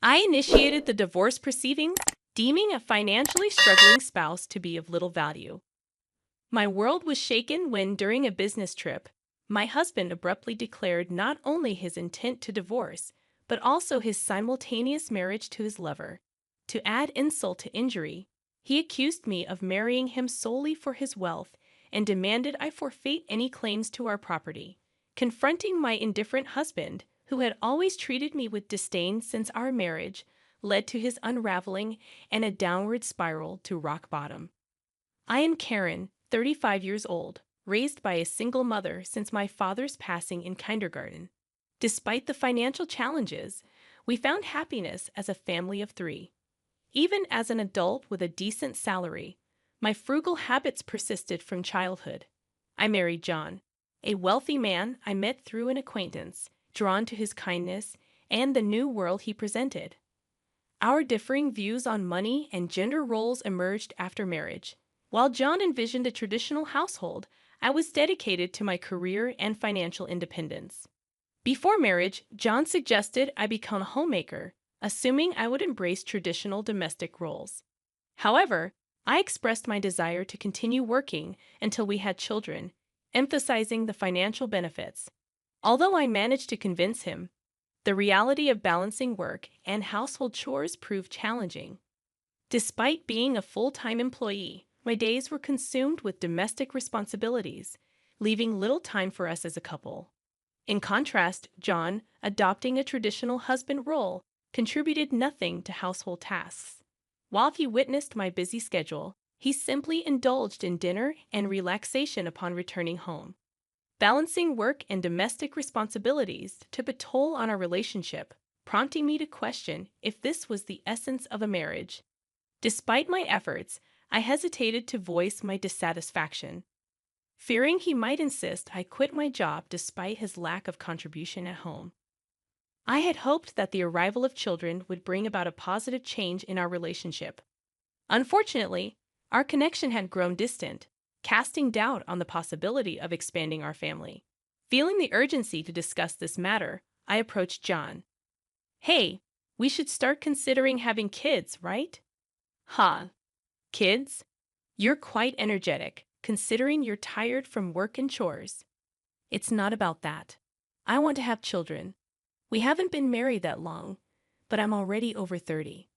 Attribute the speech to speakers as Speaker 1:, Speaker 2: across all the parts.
Speaker 1: I initiated the divorce proceedings, deeming a financially struggling spouse to be of little value. My world was shaken when, during a business trip, my husband abruptly declared not only his intent to divorce, but also his simultaneous marriage to his lover. To add insult to injury, he accused me of marrying him solely for his wealth and demanded I forfeit any claims to our property. Confronting my indifferent husband, who had always treated me with disdain since our marriage, led to his unraveling and a downward spiral to rock bottom. I am Karen, 35 years old, raised by a single mother since my father's passing in kindergarten. Despite the financial challenges, we found happiness as a family of three. Even as an adult with a decent salary, my frugal habits persisted from childhood. I married John, a wealthy man I met through an acquaintance, drawn to his kindness and the new world he presented. Our differing views on money and gender roles emerged after marriage. While John envisioned a traditional household, I was dedicated to my career and financial independence. Before marriage, John suggested I become a homemaker, assuming I would embrace traditional domestic roles. However, I expressed my desire to continue working until we had children, emphasizing the financial benefits. Although I managed to convince him, the reality of balancing work and household chores proved challenging. Despite being a full-time employee, my days were consumed with domestic responsibilities, leaving little time for us as a couple. In contrast, John, adopting a traditional husband role, contributed nothing to household tasks. While he witnessed my busy schedule, he simply indulged in dinner and relaxation upon returning home. Balancing work and domestic responsibilities took a toll on our relationship, prompting me to question if this was the essence of a marriage. Despite my efforts, I hesitated to voice my dissatisfaction. Fearing he might insist I quit my job despite his lack of contribution at home. I had hoped that the arrival of children would bring about a positive change in our relationship. Unfortunately, our connection had grown distant, casting doubt on the possibility of expanding our family. Feeling the urgency to discuss this matter, I approached John. "Hey, we should start considering having kids, right?" "Ha, kids? You're quite energetic, considering you're tired from work and chores." "It's not about that. I want to have children. We haven't been married that long, but I'm already over 30.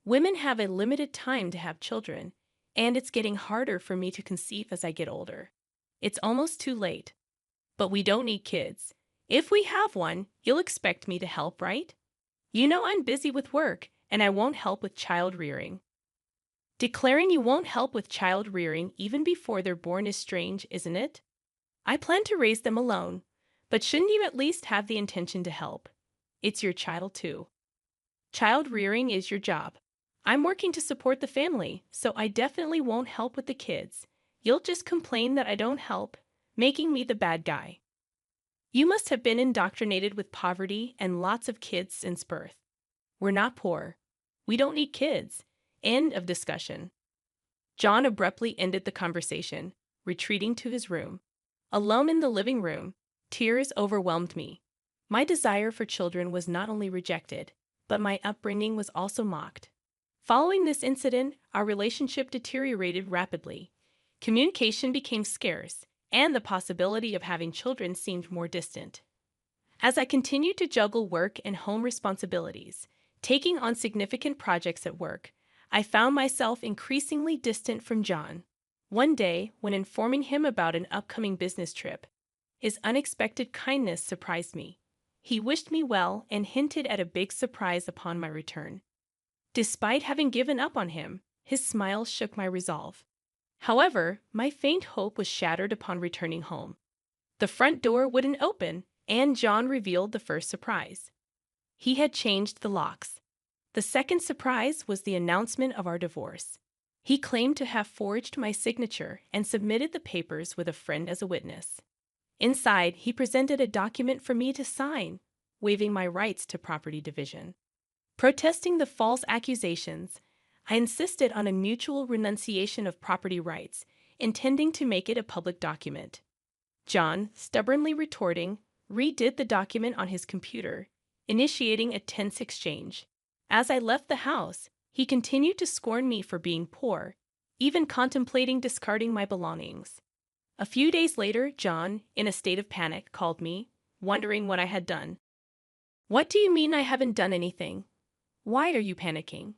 Speaker 1: Women have a limited time to have children, and it's getting harder for me to conceive as I get older. It's almost too late. But we don't need kids. If we have one, you'll expect me to help, right? You know I'm busy with work, and I won't help with child rearing." Declaring you won't help with child rearing even before they're born is strange, isn't it? I plan to raise them alone, but shouldn't you at least have the intention to help? It's your child too. Child rearing is your job. I'm working to support the family, so I definitely won't help with the kids. You'll just complain that I don't help, making me the bad guy. You must have been indoctrinated with poverty and lots of kids since birth. We're not poor. We don't need kids. End of discussion. John abruptly ended the conversation, retreating to his room. Alone in the living room, tears overwhelmed me. My desire for children was not only rejected, but my upbringing was also mocked. Following this incident, our relationship deteriorated rapidly. Communication became scarce, and the possibility of having children seemed more distant. As I continued to juggle work and home responsibilities, taking on significant projects at work, I found myself increasingly distant from John. One day, when informing him about an upcoming business trip, his unexpected kindness surprised me. He wished me well and hinted at a big surprise upon my return. Despite having given up on him, his smile shook my resolve. However, my faint hope was shattered upon returning home. The front door wouldn't open, and John revealed the first surprise. He had changed the locks. The second surprise was the announcement of our divorce. He claimed to have forged my signature and submitted the papers with a friend as a witness. Inside, he presented a document for me to sign, waiving my rights to property division. Protesting the false accusations, I insisted on a mutual renunciation of property rights, intending to make it a public document. John, stubbornly retorting, redid the document on his computer, initiating a tense exchange. As I left the house, he continued to scorn me for being poor, even contemplating discarding my belongings. A few days later, John, in a state of panic, called me, wondering what I had done. What do you mean I haven't done anything? Why are you panicking?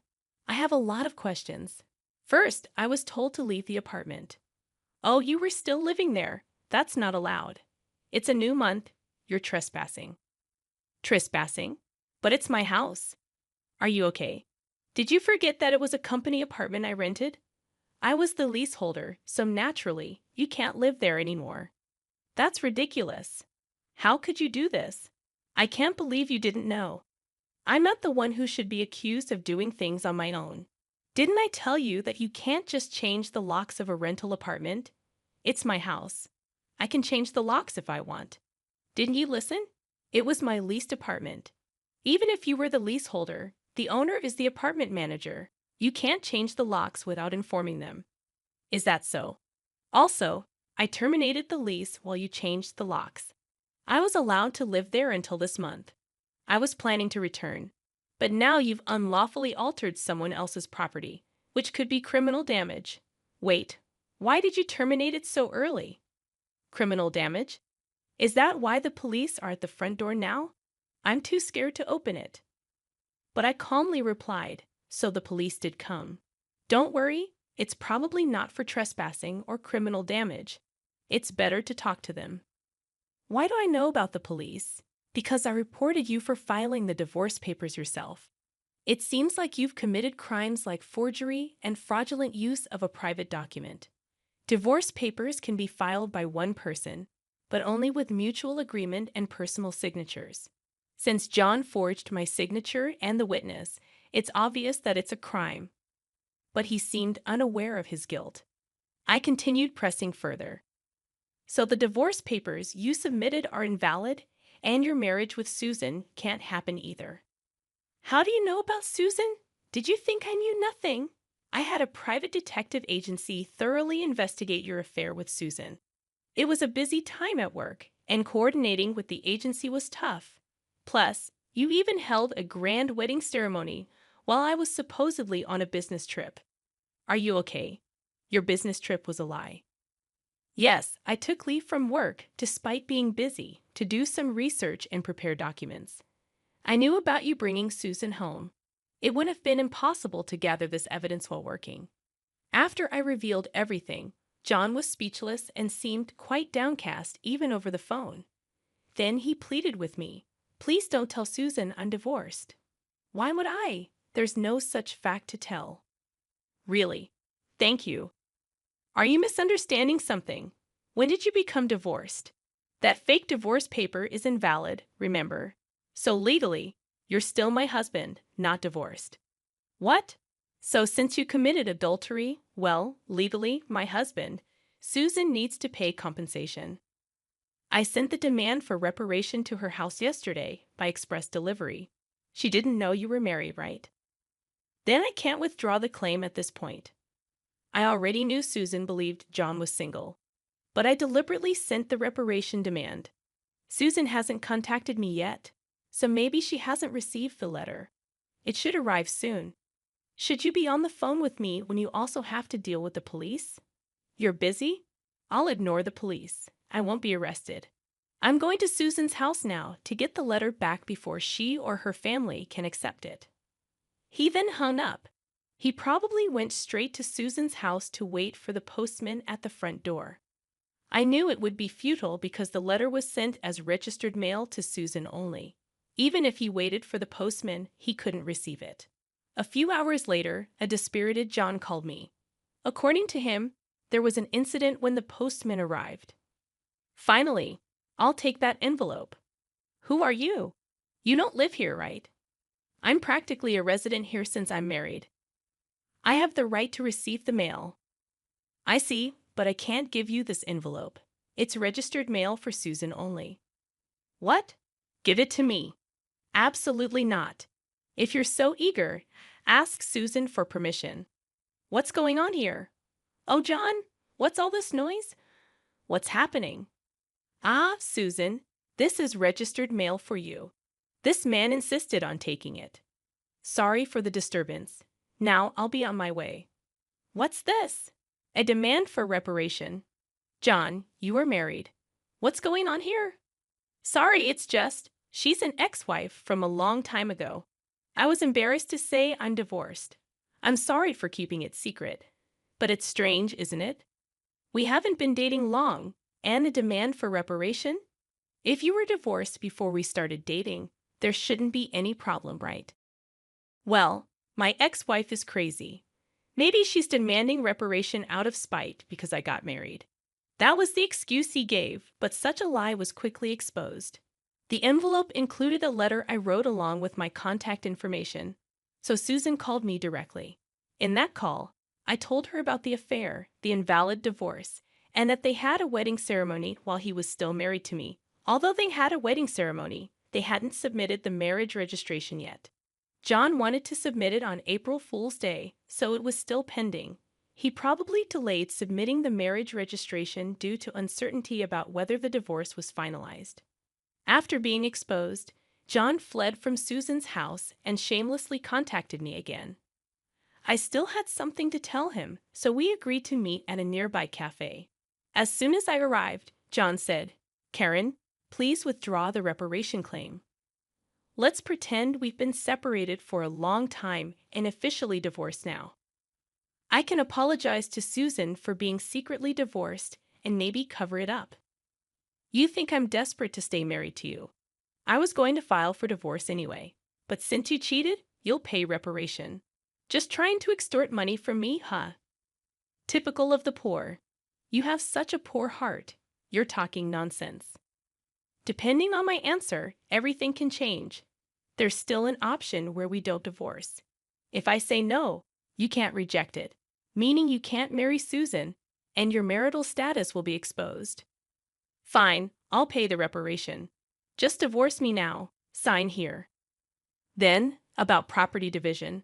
Speaker 1: I have a lot of questions. First, I was told to leave the apartment. Oh, you were still living there. That's not allowed. It's a new month. You're trespassing. Trespassing? But it's my house. Are you okay? Did you forget that it was a company apartment I rented? I was the leaseholder, so naturally, you can't live there anymore. That's ridiculous. How could you do this? I can't believe you didn't know. I'm not the one who should be accused of doing things on my own. Didn't I tell you that you can't just change the locks of a rental apartment? It's my house. I can change the locks if I want. Didn't you listen? It was my leased apartment. Even if you were the leaseholder, the owner is the apartment manager. You can't change the locks without informing them. Is that so? Also, I terminated the lease while you changed the locks. I was allowed to live there until this month. I was planning to return. But now you've unlawfully altered someone else's property, which could be criminal damage. Wait, why did you terminate it so early? Criminal damage? Is that why the police are at the front door now? I'm too scared to open it. But I calmly replied, so the police did come. Don't worry, it's probably not for trespassing or criminal damage. It's better to talk to them. Why do I know about the police? Because I reported you for filing the divorce papers yourself. It seems like you've committed crimes like forgery and fraudulent use of a private document. Divorce papers can be filed by one person, but only with mutual agreement and personal signatures. Since John forged my signature and the witness, it's obvious that it's a crime. But he seemed unaware of his guilt. I continued pressing further. So the divorce papers you submitted are invalid, and your marriage with Susan can't happen either. How do you know about Susan? Did you think I knew nothing? I had a private detective agency thoroughly investigate your affair with Susan. It was a busy time at work, and coordinating with the agency was tough. Plus, you even held a grand wedding ceremony while I was supposedly on a business trip. Are you okay? Your business trip was a lie. Yes, I took leave from work despite being busy to do some research and prepare documents. I knew about you bringing Susan home. It would have been impossible to gather this evidence while working. After I revealed everything, John was speechless and seemed quite downcast even over the phone. Then he pleaded with me, "Please don't tell Susan I'm divorced." Why would I? There's no such fact to tell. Really? Thank you. Are you misunderstanding something? When did you become divorced? That fake divorce paper is invalid, remember. So legally, you're still my husband, not divorced. What? So since you committed adultery, well, legally, my husband, Susan needs to pay compensation. I sent the demand for reparation to her house yesterday by express delivery. She didn't know you were married, right? Then I can't withdraw the claim at this point. I already knew Susan believed John was single, but I deliberately sent the reparation demand. Susan hasn't contacted me yet, so maybe she hasn't received the letter. It should arrive soon. Should you be on the phone with me when you also have to deal with the police? You're busy? I'll ignore the police. I won't be arrested. I'm going to Susan's house now to get the letter back before she or her family can accept it. He then hung up. He probably went straight to Susan's house to wait for the postman at the front door. I knew it would be futile because the letter was sent as registered mail to Susan only. Even if he waited for the postman, he couldn't receive it. A few hours later, a dispirited John called me. According to him, there was an incident when the postman arrived. Finally, I'll take that envelope. Who are you? You don't live here, right? I'm practically a resident here since I'm married. I have the right to receive the mail. I see, but I can't give you this envelope. It's registered mail for Susan only. What? Give it to me. Absolutely not. If you're so eager, ask Susan for permission. What's going on here? Oh, John, what's all this noise? What's happening? Ah, Susan, this is registered mail for you. This man insisted on taking it. Sorry for the disturbance. Now I'll be on my way. What's this? A demand for reparation. John, you are married. What's going on here? Sorry, it's just, she's an ex-wife from a long time ago. I was embarrassed to say I'm divorced. I'm sorry for keeping it secret. But it's strange, isn't it? We haven't been dating long, and a demand for reparation? If you were divorced before we started dating, there shouldn't be any problem, right? Well, my ex-wife is crazy. Maybe she's demanding reparation out of spite because I got married. That was the excuse he gave, but such a lie was quickly exposed. The envelope included a letter I wrote along with my contact information, so Susan called me directly. In that call, I told her about the affair, the invalid divorce, and that they had a wedding ceremony while he was still married to me. Although they had a wedding ceremony, they hadn't submitted the marriage registration yet. John wanted to submit it on April Fool's Day, so it was still pending. He probably delayed submitting the marriage registration due to uncertainty about whether the divorce was finalized. After being exposed, John fled from Susan's house and shamelessly contacted me again. I still had something to tell him, so we agreed to meet at a nearby cafe. As soon as I arrived, John said, "Karen, please withdraw the reparation claim. Let's pretend we've been separated for a long time and officially divorced now. I can apologize to Susan for being secretly divorced and maybe cover it up. You think I'm desperate to stay married to you. I was going to file for divorce anyway, but since you cheated, you'll pay reparation. Just trying to extort money from me, huh? Typical of the poor. You have such a poor heart. You're talking nonsense. Depending on my answer, everything can change. There's still an option where we don't divorce. If I say no, you can't reject it, meaning you can't marry Susan, and your marital status will be exposed. Fine, I'll pay the reparation. Just divorce me now. Sign here." Then, about property division.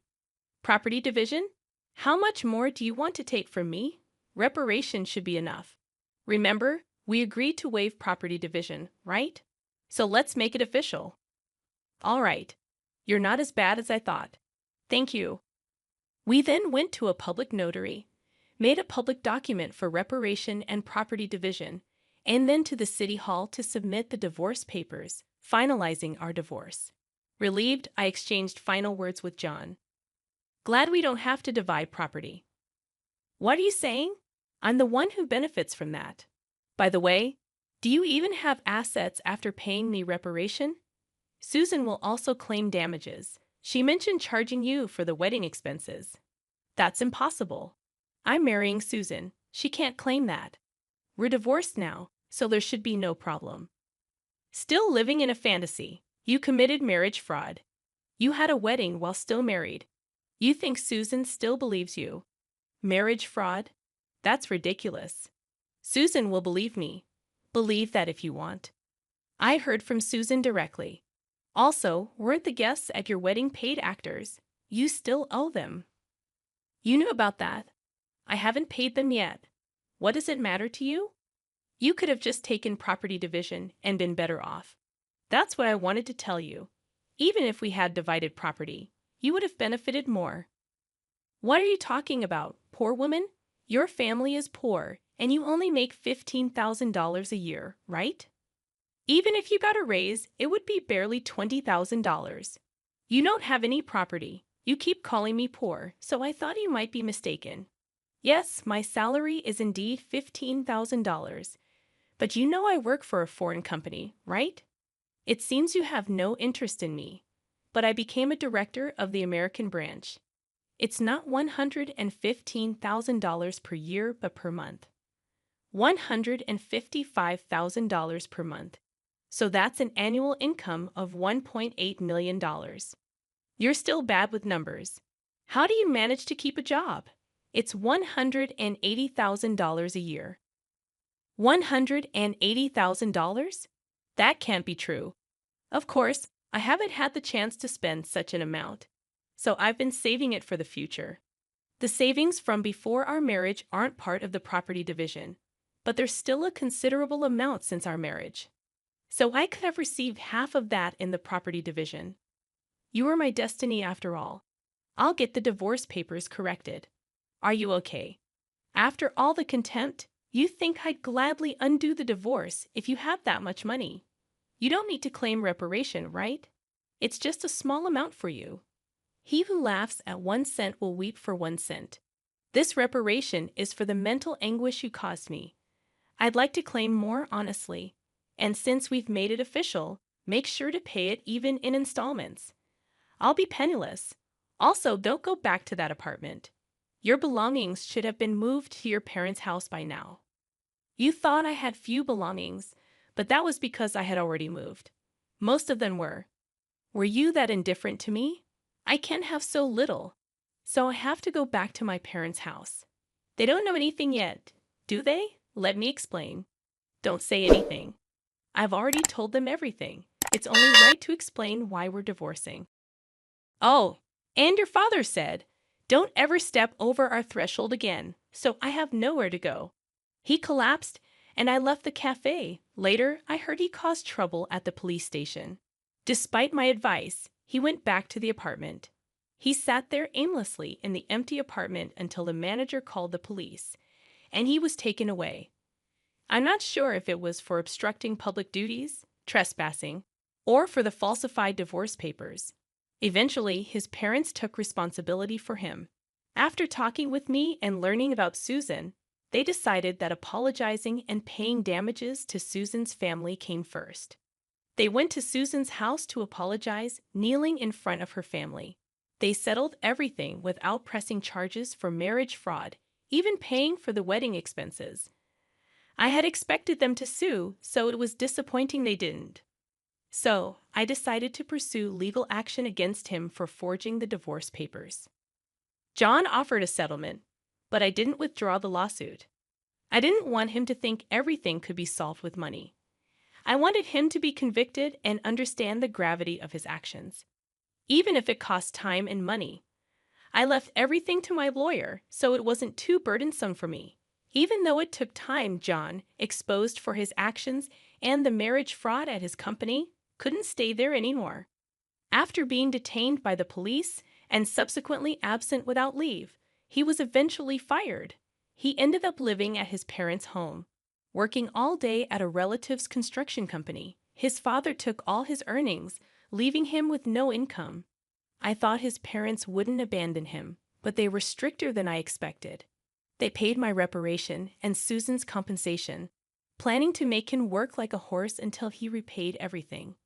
Speaker 1: Property division? How much more do you want to take from me? Reparation should be enough. Remember, we agreed to waive property division, right? So let's make it official. All right. You're not as bad as I thought. Thank you. We then went to a public notary, made a public document for reparation and property division, and then to the city hall to submit the divorce papers, finalizing our divorce. Relieved, I exchanged final words with John. Glad we don't have to divide property. What are you saying? I'm the one who benefits from that. By the way, do you even have assets after paying me reparation? Susan will also claim damages. She mentioned charging you for the wedding expenses. That's impossible. I'm marrying Susan. She can't claim that. We're divorced now, so there should be no problem. Still living in a fantasy. You committed marriage fraud. You had a wedding while still married. You think Susan still believes you. Marriage fraud? That's ridiculous. Susan will believe me. Believe that if you want. I heard from Susan directly. Also, weren't the guests at your wedding paid actors? You still owe them. You knew about that. I haven't paid them yet. What does it matter to you? You could have just taken property division and been better off. That's what I wanted to tell you. Even if we had divided property, you would have benefited more. What are you talking about, poor woman? Your family is poor, and you only make $15,000 a year, right? Even if you got a raise, it would be barely $20,000. You don't have any property. You keep calling me poor, so I thought you might be mistaken. Yes, my salary is indeed $15,000, but you know I work for a foreign company, right? It seems you have no interest in me, but I became a director of the American branch. It's not $115,000 per year, but per month. $155,000 per month. So that's an annual income of $1.8 million. You're still bad with numbers. How do you manage to keep a job? It's $180,000 a year. $180,000? That can't be true. Of course, I haven't had the chance to spend such an amount, so I've been saving it for the future. The savings from before our marriage aren't part of the property division, but there's still a considerable amount since our marriage. So I could have received half of that in the property division. You are my destiny after all. I'll get the divorce papers corrected. Are you okay? After all the contempt, you think I'd gladly undo the divorce if you have that much money. You don't need to claim reparation, right? It's just a small amount for you. He who laughs at 1 cent will weep for 1 cent. This reparation is for the mental anguish you caused me. I'd like to claim more honestly. And since we've made it official, make sure to pay it even in installments. I'll be penniless. Also, don't go back to that apartment. Your belongings should have been moved to your parents' house by now. You thought I had few belongings, but that was because I had already moved. Most of them were. Were you that indifferent to me? I can't have so little. So I have to go back to my parents' house. They don't know anything yet, do they? Let me explain. Don't say anything. I've already told them everything. It's only right to explain why we're divorcing. Oh, and your father said, don't ever step over our threshold again, so I have nowhere to go. He collapsed, and I left the cafe. Later, I heard he caused trouble at the police station. Despite my advice, he went back to the apartment. He sat there aimlessly in the empty apartment until the manager called the police, and he was taken away. I'm not sure if it was for obstructing public duties, trespassing, or for the falsified divorce papers. Eventually, his parents took responsibility for him. After talking with me and learning about Susan, they decided that apologizing and paying damages to Susan's family came first. They went to Susan's house to apologize, kneeling in front of her family. They settled everything without pressing charges for marriage fraud, even paying for the wedding expenses. I had expected them to sue, so it was disappointing they didn't. So, I decided to pursue legal action against him for forging the divorce papers. John offered a settlement, but I didn't withdraw the lawsuit. I didn't want him to think everything could be solved with money. I wanted him to be convicted and understand the gravity of his actions, even if it cost time and money. I left everything to my lawyer, so it wasn't too burdensome for me. Even though it took time, John, exposed for his actions and the marriage fraud at his company, couldn't stay there anymore. After being detained by the police and subsequently absent without leave, he was eventually fired. He ended up living at his parents' home, working all day at a relative's construction company. His father took all his earnings, leaving him with no income. I thought his parents wouldn't abandon him, but they were stricter than I expected. They paid my reparation and Susan's compensation, planning to make him work like a horse until he repaid everything.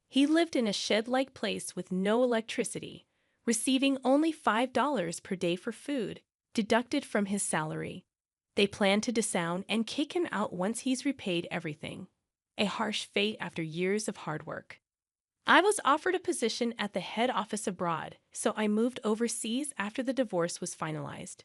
Speaker 1: He lived in a shed-like place with no electricity, receiving only $5 per day for food, deducted from his salary. They plan to disown and kick him out once he's repaid everything. A harsh fate after years of hard work. I was offered a position at the head office abroad, so I moved overseas after the divorce was finalized.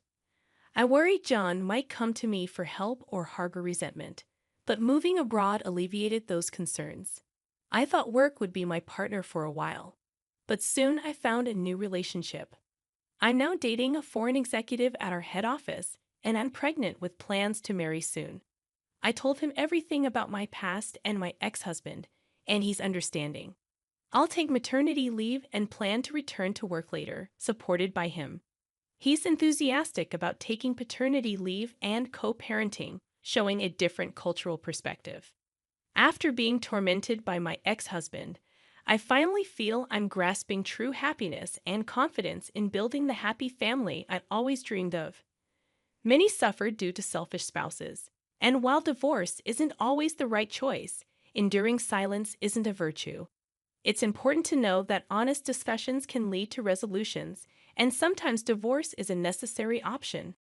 Speaker 1: I worried John might come to me for help or harbor resentment, but moving abroad alleviated those concerns. I thought work would be my partner for a while, but soon I found a new relationship. I'm now dating a foreign executive at our head office, and I'm pregnant with plans to marry soon. I told him everything about my past and my ex-husband, and he's understanding. I'll take maternity leave and plan to return to work later, supported by him. He's enthusiastic about taking paternity leave and co-parenting, showing a different cultural perspective. After being tormented by my ex-husband, I finally feel I'm grasping true happiness and confidence in building the happy family I'd always dreamed of. Many suffered due to selfish spouses, and while divorce isn't always the right choice, enduring silence isn't a virtue. It's important to know that honest discussions can lead to resolutions, and sometimes divorce is a necessary option.